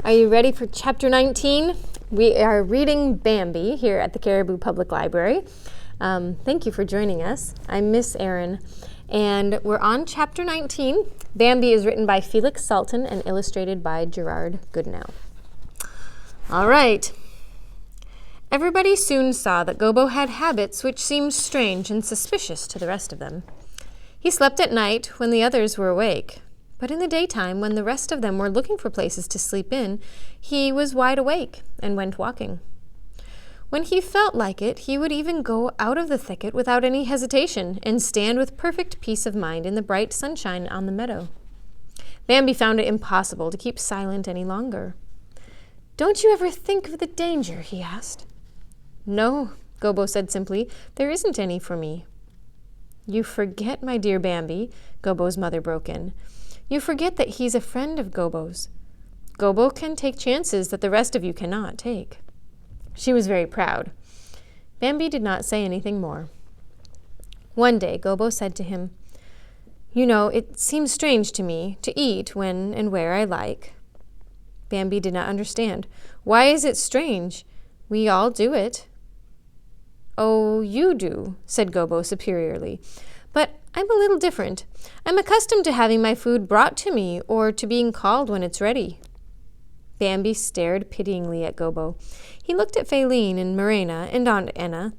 Are you ready for chapter 19? We are reading Bambi here at the Caribou Public Library. Thank you for joining us. I'm Miss Erin, and we're on chapter 19. Bambi is written by Felix Salton and illustrated by Gerard Goodenow. All right. Everybody soon saw that Gobo had habits which seemed strange and suspicious to the rest of them. He slept at night when the others were awake, but in the daytime, when the rest of them were looking for places to sleep in, he was wide awake and went walking. When he felt like it, he would even go out of the thicket without any hesitation and stand with perfect peace of mind in the bright sunshine on the meadow. Bambi found it impossible to keep silent any longer. "Don't you ever think of the danger?" he asked. "No," Gobo said simply. "There isn't any for me." "You forget, my dear Bambi," Gobo's mother broke in. "You forget that he's a friend of Gobo's. Gobo can take chances that the rest of you cannot take." She was very proud. Bambi did not say anything more. One day, Gobo said to him, "You know, it seems strange to me to eat when and where I like." Bambi did not understand. "Why is it strange? We all do it." "Oh, you do," said Gobo superiorly. "But I'm a little different. I'm accustomed to having my food brought to me or to being called when it's ready." Bambi stared pityingly at Gobo. He looked at Faline and Marena and Aunt Enna,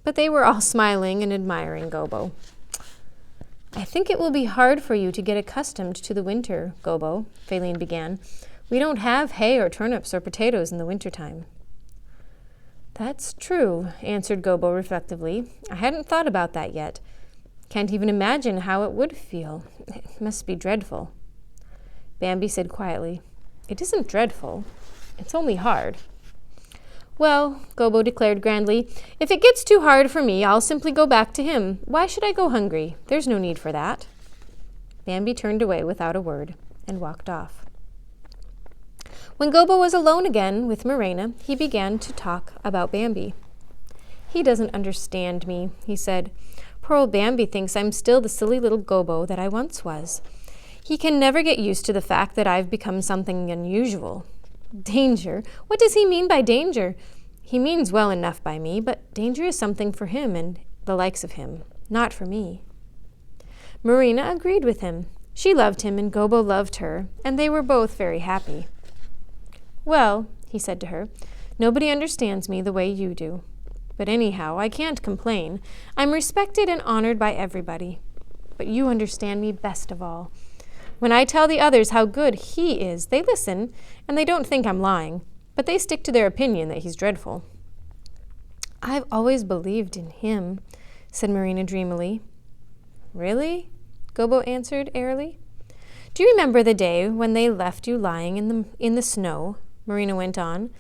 but they were all smiling and admiring Gobo. "I think it will be hard for you to get accustomed to the winter, Gobo," Faline began. "We don't have hay or turnips or potatoes in the wintertime." "That's true," answered Gobo reflectively. "I hadn't thought about that yet. Can't even imagine how it would feel. It must be dreadful." Bambi said quietly, "It isn't dreadful. It's only hard." "Well," Gobo declared grandly, "if it gets too hard for me, I'll simply go back to him. Why should I go hungry? There's no need for that." Bambi turned away without a word and walked off. When Gobo was alone again with Marena, he began to talk about Bambi. "He doesn't understand me," he said. "Poor old Bambi thinks I'm still the silly little Gobo that I once was. He can never get used to the fact that I've become something unusual. Danger? What does he mean by danger? He means well enough by me, but danger is something for him and the likes of him, not for me." Marena agreed with him. She loved him and Gobo loved her, and they were both very happy. "Well," he said to her, "nobody understands me the way you do. But anyhow, I can't complain. I'm respected and honored by everybody. But you understand me best of all. When I tell the others how good he is, they listen, and they don't think I'm lying, but they stick to their opinion that he's dreadful." "I've always believed in him," said Marena dreamily. "Really?" Gobo answered airily. "Do you remember the day when they left you lying in the snow?" Marena went on.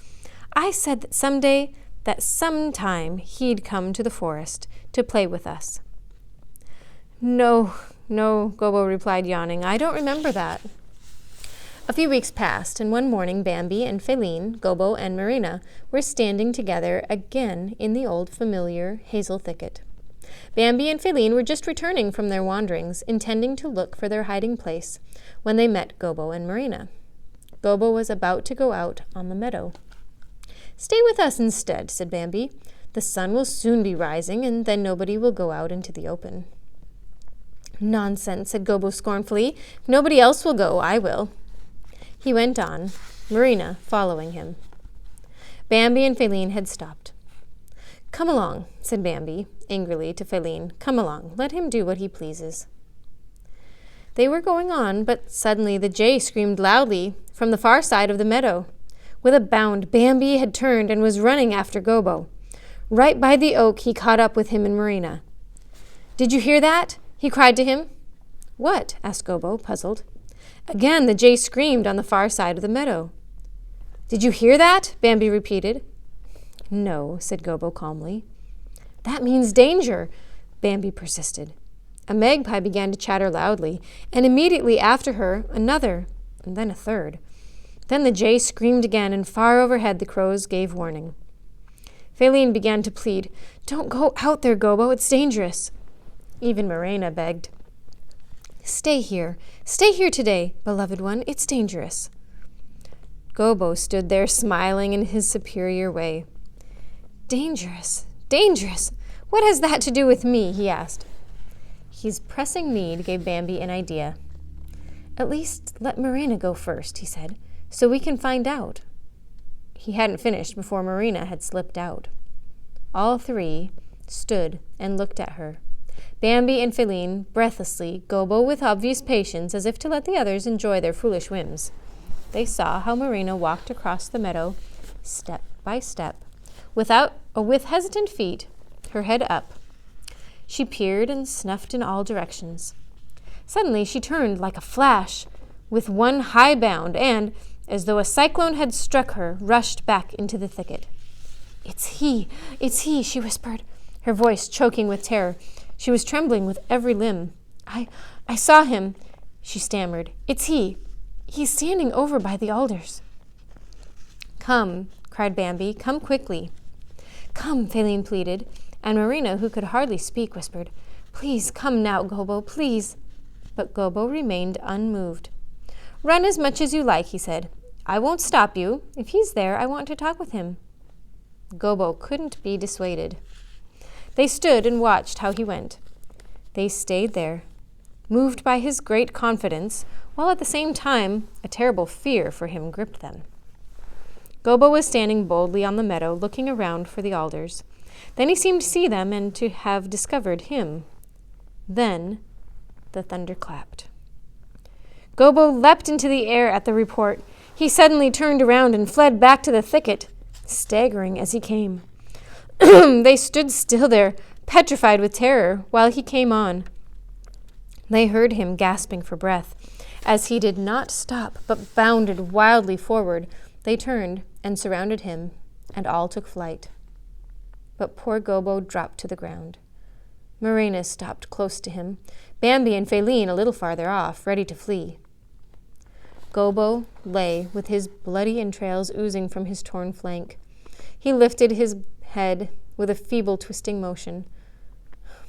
"I said that sometime he'd come to the forest to play with us." No, Gobo replied, yawning. "I don't remember that." A few weeks passed, and one morning Bambi and Faline, Gobo and Marena were standing together again in the old familiar hazel thicket. Bambi and Faline were just returning from their wanderings, intending to look for their hiding place, when they met Gobo and Marena. Gobo was about to go out on the meadow. "Stay with us instead," said Bambi. "The sun will soon be rising, and then nobody will go out into the open." "Nonsense," said Gobo scornfully. "If nobody else will go, I will." He went on, Marena following him. Bambi and Faline had stopped. "Come along," said Bambi angrily to Faline. "Come along. Let him do what he pleases." They were going on, but suddenly the jay screamed loudly from the far side of the meadow. With a bound, Bambi had turned and was running after Gobo. Right by the oak, he caught up with him and Marena. "Did you hear that?" he cried to him. "What?" asked Gobo, puzzled. Again, the jay screamed on the far side of the meadow. "Did you hear that?" Bambi repeated. "No," said Gobo calmly. "That means danger," Bambi persisted. A magpie began to chatter loudly, and immediately after her, another, and then a third. Then the jay screamed again, and far overhead the crows gave warning. Faline began to plead, "Don't go out there, Gobo, it's dangerous." Even Marena begged, Stay here today, beloved one, it's dangerous." Gobo stood there smiling in his superior way. Dangerous, dangerous. What has that to do with me? He asked. His pressing need gave Bambi an idea. At least let Marena go first, he said, so we can find out. He hadn't finished before Marena had slipped out. All three stood and looked at her. Bambi and Faline breathlessly, Gobo with obvious patience, as if to let the others enjoy their foolish whims. They saw how Marena walked across the meadow, step by step, with hesitant feet, her head up. She peered and snuffed in all directions. Suddenly she turned like a flash, with one high bound, and, as though a cyclone had struck her, rushed back into the thicket. It's he, she whispered, her voice choking with terror. She was trembling with every limb. I saw him, she stammered. It's he. He's standing over by the alders. Come, cried Bambi, come quickly. Come, Faline pleaded, and Marena, who could hardly speak, whispered, Please, come now, Gobo, please. But Gobo remained unmoved. Run as much as you like, he said. I won't stop you. If he's there, I want to talk with him. Gobo couldn't be dissuaded. They stood and watched how he went. They stayed there, moved by his great confidence, while at the same time a terrible fear for him gripped them. Gobo was standing boldly on the meadow, looking around for the alders. Then he seemed to see them and to have discovered him. Then the thunder clapped. Gobo leapt into the air at the report. He suddenly turned around and fled back to the thicket, staggering as he came. They stood still there, petrified with terror, while he came on. They heard him gasping for breath. As he did not stop, but bounded wildly forward, they turned and surrounded him, and all took flight. But poor Gobo dropped to the ground. Marena stopped close to him, Bambi and Faline a little farther off, ready to flee. Gobo lay with his bloody entrails oozing from his torn flank. He lifted his head with a feeble twisting motion.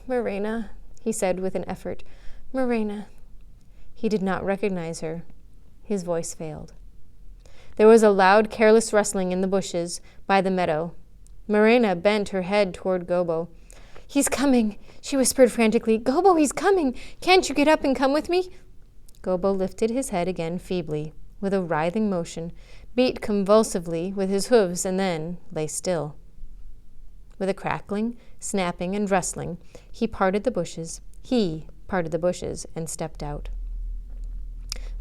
Marena, he said with an effort. Marena. He did not recognize her. His voice failed. There was a loud, careless rustling in the bushes by the meadow. Marena bent her head toward Gobo. He's coming, she whispered frantically. Gobo, he's coming. Can't you get up and come with me? Gobo lifted his head again feebly, with a writhing motion, beat convulsively with his hooves, and then lay still. With a crackling, snapping, and rustling, he parted the bushes, and stepped out.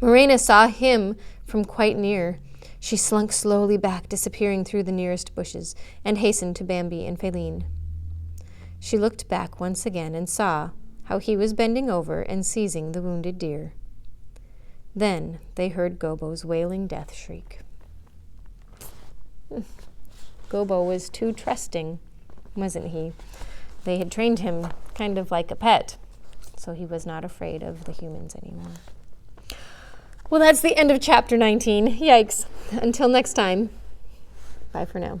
Marena saw him from quite near. She slunk slowly back, disappearing through the nearest bushes, and hastened to Bambi and Faline. She looked back once again and saw how he was bending over and seizing the wounded deer. Then they heard Gobo's wailing death shriek. Gobo was too trusting, wasn't he? They had trained him kind of like a pet, so he was not afraid of the humans anymore. Well, that's the end of chapter 19. Yikes. Until next time, bye for now.